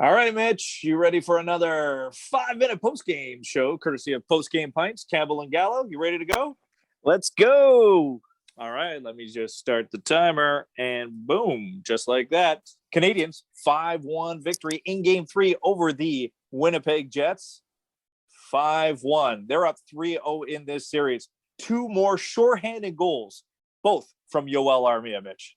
All right, Mitch, you ready for another 5 minute post game show, courtesy of Post Game Pints, Campbell and Gallo? You ready to go? Let's go. All right, let me just start the timer, and boom, just like that. Canadians 5-1 victory in game three over the Winnipeg Jets. 5-1. They're up 3-0 in this series. Two more shorthanded goals, both from Yoel Armia, Mitch.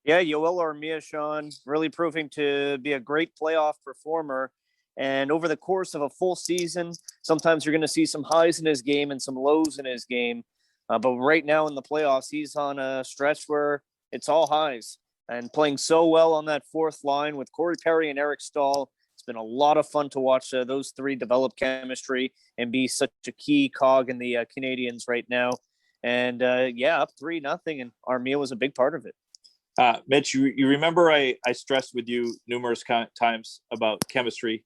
Yeah, Yoel Armia, Sean, really proving to be a great playoff performer. And over the course of a full season, sometimes you're going to see some highs in his game and some lows in his game. But right now in the playoffs, he's on a stretch where it's all highs and playing so well on that fourth line with Corey Perry and Eric Stahl. It's been a lot of fun to watch those three develop chemistry and be such a key cog in the Canadians right now. And up 3-0, and Armia was a big part of it. Mitch, you remember I stressed with you numerous times about chemistry.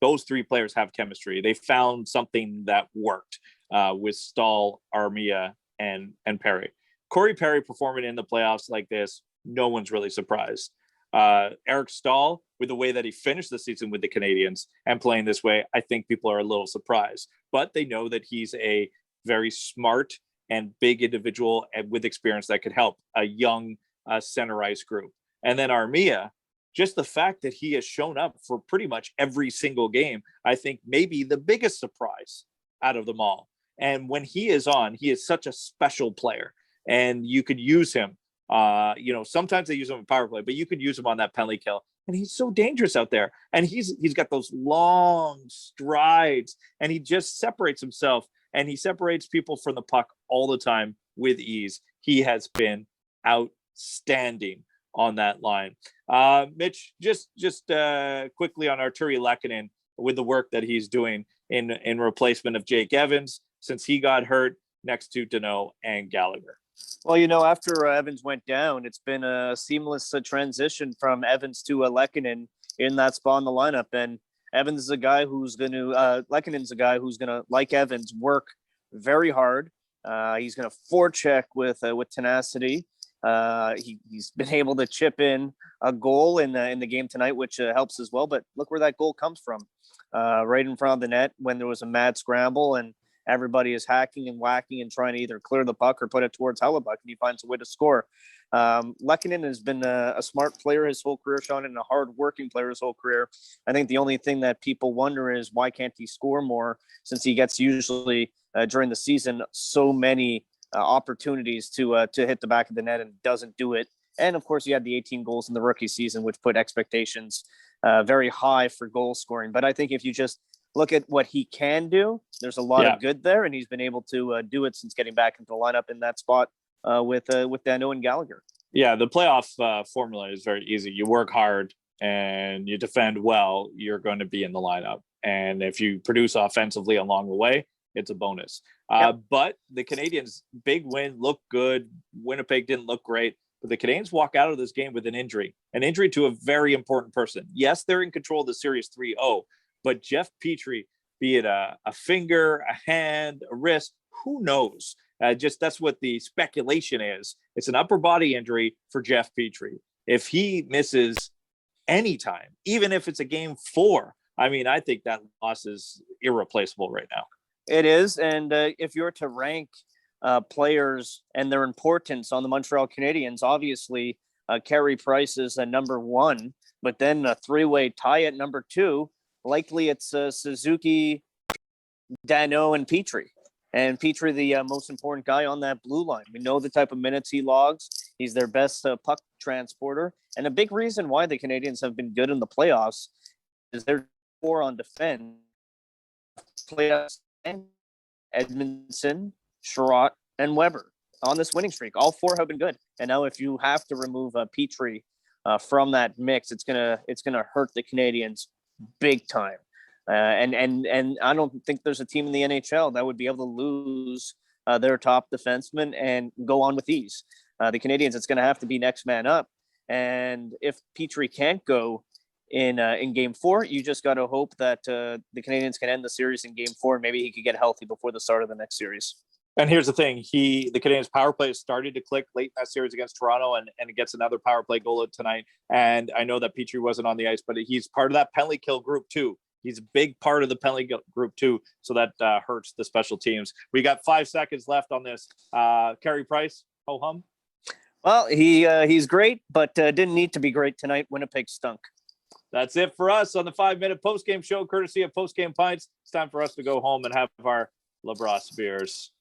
Those three players have chemistry. They found something that worked with Stahl, Armia, and Perry. Corey Perry performing in the playoffs like this, no one's really surprised. Eric Stahl, with the way that he finished the season with the Canadians and playing this way, I think people are a little surprised. But they know that he's a very smart and big individual with experience that could help a young center ice group. And then Armia, just the fact that he has shown up for pretty much every single game, I think maybe the biggest surprise out of them all. And when he is on, he is such a special player, and you could use him. Sometimes they use him in power play, but you could use him on that penalty kill. And he's so dangerous out there. And he's got those long strides, and he just separates himself, and he separates people from the puck all the time with ease. He has been outstanding on that line. Mitch, just quickly on Arturi Lehkonen with the work that he's doing in replacement of Jake Evans since he got hurt next to Danault and Gallagher. Well, after Evans went down, it's been a seamless transition from Evans to Lehkonen in that spot in the lineup. And Evans is a guy who's going to Lehkonen's a guy who's going to, like Evans, work very hard. He's going to forecheck with tenacity. He's been able to chip in a goal in the game tonight, which helps as well. But look where that goal comes from, right in front of the net when there was a mad scramble and everybody is hacking and whacking and trying to either clear the puck or put it towards Hellebuck, and he finds a way to score. Lehkonen has been a smart player his whole career, Sean, and a hard-working player his whole career. I think the only thing that people wonder is why can't he score more, since he gets usually during the season so many opportunities to hit the back of the net and doesn't do it. And of course, he had the 18 goals in the rookie season, which put expectations very high for goal scoring. But I think if you just look at what he can do, there's a lot of good there, and he's been able to do it since getting back into the lineup in that spot with Danault and Gallagher. Yeah, the playoff formula is very easy. You work hard and you defend well, you're going to be in the lineup. And if you produce offensively along the way, it's a bonus. But the Canadians' big win looked good. Winnipeg didn't look great. But the Canadians walk out of this game with an injury to a very important person. Yes, they're in control of the series 3-0, but Jeff Petrie, be it a finger, a hand, a wrist, who knows? That's what the speculation is. It's an upper body injury for Jeff Petrie. If he misses any time, even if it's a game 4, I think that loss is irreplaceable right now. It is. And if you're to rank players and their importance on the Montreal Canadiens, obviously Carey Price is number 1, but then a 3-way tie at number 2. Likely it's Suzuki, Danault, and Petrie. And Petrie, the most important guy on that blue line. We know the type of minutes he logs. He's their best puck transporter. And a big reason why the Canadians have been good in the playoffs is they're poor on defense. Playoffs, Edmondson, Sherratt, and Weber on this winning streak. All 4 have been good. And now if you have to remove Petrie from that mix, it's gonna hurt the Canadians big time. And I don't think there's a team in the NHL that would be able to lose their top defenseman and go on with ease. The Canadians, it's going to have to be next man up. And if Petrie can't go in game 4, you just got to hope that the Canadians can end the series in game 4. And maybe he could get healthy before the start of the next series. And here's the thing: the Canadiens' power play has started to click late in that series against Toronto, and it gets another power play goal tonight. And I know that Petrie wasn't on the ice, but he's part of that penalty kill group too. He's a big part of the penalty group too, so that hurts the special teams. We got 5 seconds left on this. Carey Price, ho hum. Well, he's great, but didn't need to be great tonight. Winnipeg stunk. That's it for us on the 5-minute postgame show, courtesy of Postgame Pints. It's time for us to go home and have our LaBrosse beers.